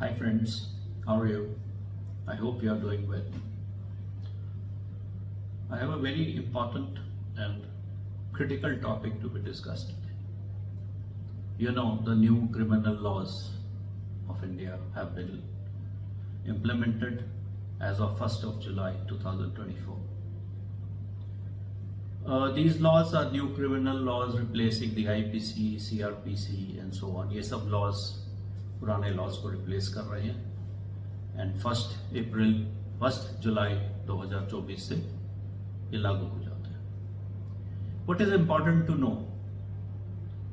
Hi friends, how are you? I hope you are doing well. I have a very important and critical topic to be discussed today. You know, the new criminal laws of India have been implemented as of 1st of July 2024. These laws are new criminal laws replacing the IPC, CRPC and so on. ये सब laws पुराने laws को replace कर रहे हैं and 1st जुलाई 2024 से ये लागू हो जाते हैं. What is important to know?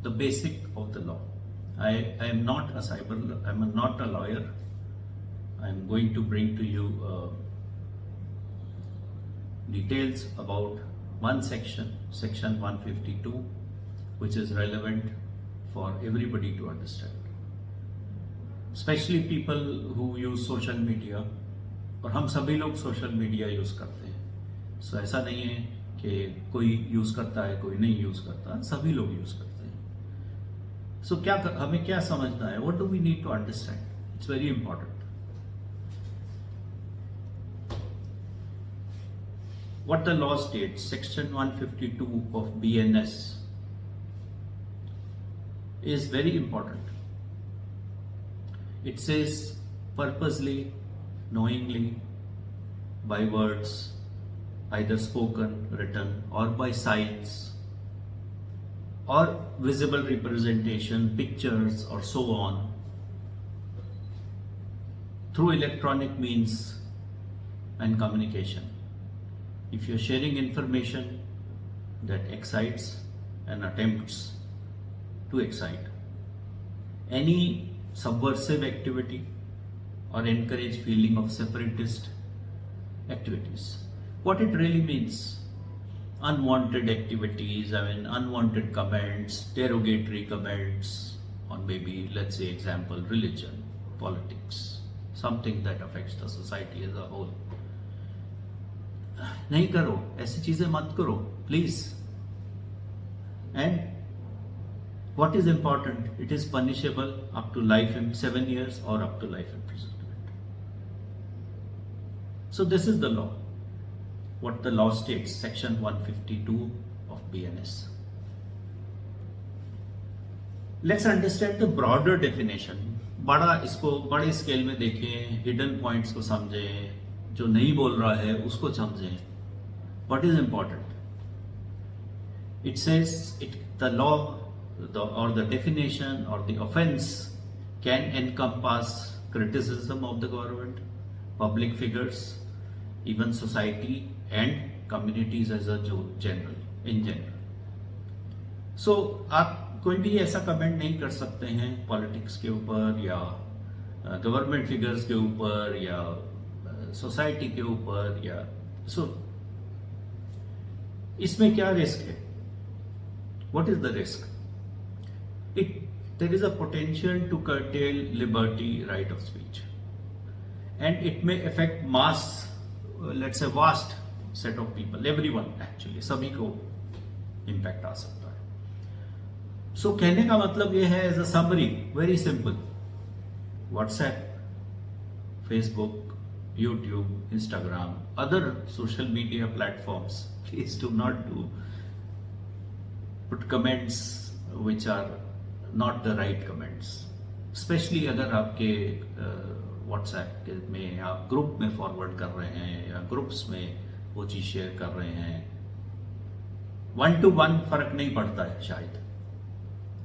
The basic of the law. I am not a lawyer. I am going to bring to you details about one section 152, which is relevant for everybody to understand. Especially people who use social media, और हम सभी लोग social media use करते हैं. सो ऐसा नहीं है कि कोई यूज करता है कोई नहीं यूज करता, सभी लोग यूज करते हैं. सो हमें क्या समझना है? What do we need to understand? It's very important. What the law states, section 152 of BNS is very important. It says purposely, knowingly, by words, either spoken, written, or by signs, or visible representation, pictures, or so on, through electronic means and communication. If you're sharing information that excites and attempts to excite, any subversive activity or encourage feeling of separatist activities. What it really means, unwanted activities, unwanted comments, derogatory comments on maybe, let's say example, religion, politics, something that affects the society as a whole. नहीं करो, ऐसी चीजें मत करो please. And what is important, it is punishable up to life in 7 years or up to life imprisonment. So this is the law, what the law states, section 152 of BNS. Let's understand the broader definition. इसको बड़े scale में देखें, hidden points को समझें, जो नहीं बोल रहा है उसको समझें. What is important? It says the law or the definition or the offense can encompass criticism of the government, public figures, even society and communities as a in general. So आप कोई भी ऐसा कमेंट नहीं कर सकते हैं politics के ऊपर या गवर्नमेंट फिगर्स के ऊपर या सोसाइटी के ऊपर या इसमें क्या रिस्क है? What is the risk? There is a potential to curtail liberty, right of speech, and it may affect mass, let's say vast set of people, everyone actually, सभी को impact आ सकता है. So कहने का मतलब ये है, as a summary, very simple. WhatsApp, Facebook, YouTube, Instagram, other social media platforms, please do not put comments which are not the right comments. Especially अगर आपके WhatsApp में आप ग्रुप में फॉरवर्ड कर रहे हैं या ग्रुप्स में वो चीज शेयर कर रहे हैं. 1 to 1 फर्क नहीं पड़ता है शायद.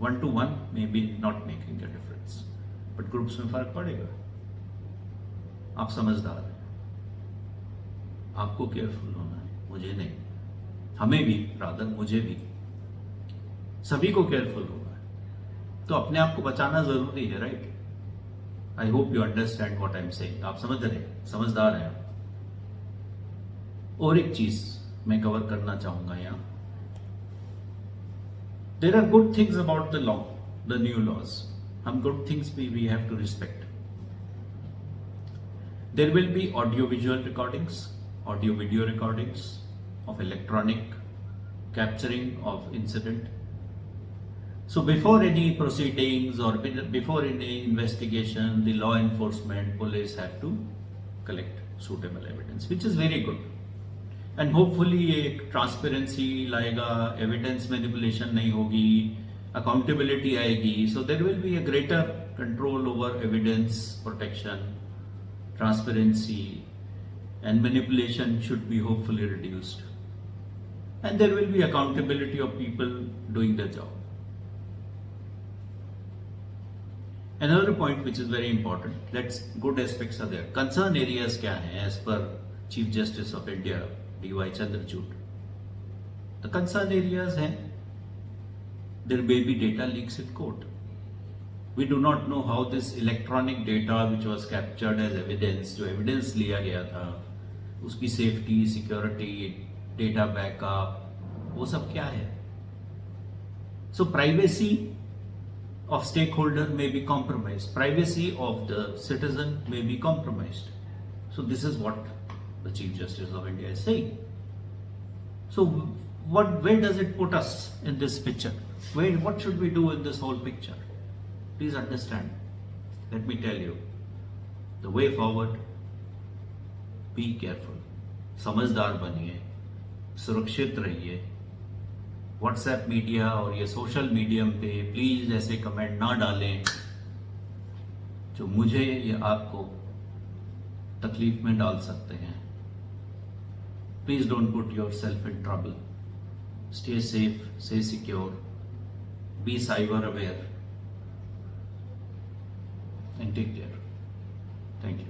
1 to 1 may be not making a difference, but groups में फर्क पड़ेगा. आप समझदार हैं, आपको केयरफुल होना है, मुझे नहीं, हमें भी, रादर मुझे भी, सभी को केयरफुल होना है. तो अपने आप को बचाना जरूरी है, right? I hope you understand what I am saying. आप समझ रहे हैं, समझदार हैं. और एक चीज मैं कवर करना चाहूंगा यहाँ. There are good things about the law, the new laws. हम गुड थिंग्स भी we have to respect. There will be audio-visual recordings, audio-video recordings of electronic capturing of incident. So before any proceedings or before any investigation, the law enforcement police have to collect suitable evidence, which is very good. And hopefully एक transparency लाएगा, evidence manipulation नहीं होगी, accountability आएगी, so there will be a greater control over evidence protection, transparency, and manipulation should be hopefully reduced. And there will be accountability of people doing their job. Another point which is very important, let's good aspects are there. Concern areas क्या हैं as per Chief Justice of India, D.Y. Chandrachud? The concern areas हैं, there may be data leaks in court. We do not know how this electronic data which was captured as evidence, जो evidence लिया गया था, उसकी safety, security, data backup, वो सब क्या है? So privacy of stakeholder may be compromised. Privacy of the citizen may be compromised. So this is what the Chief Justice of India is saying. So where does it put us in this picture? What should we do in this whole picture? Please understand. Let me tell you. The way forward, be careful. समझदार बनिए, सुरक्षित रहिए. WhatsApp media और ये social medium पे please ऐसे comment ना डालें जो मुझे या आपको तकलीफ में डाल सकते हैं. Please don't put yourself in trouble. Stay safe, stay secure, be cyber aware and take care. Thank you.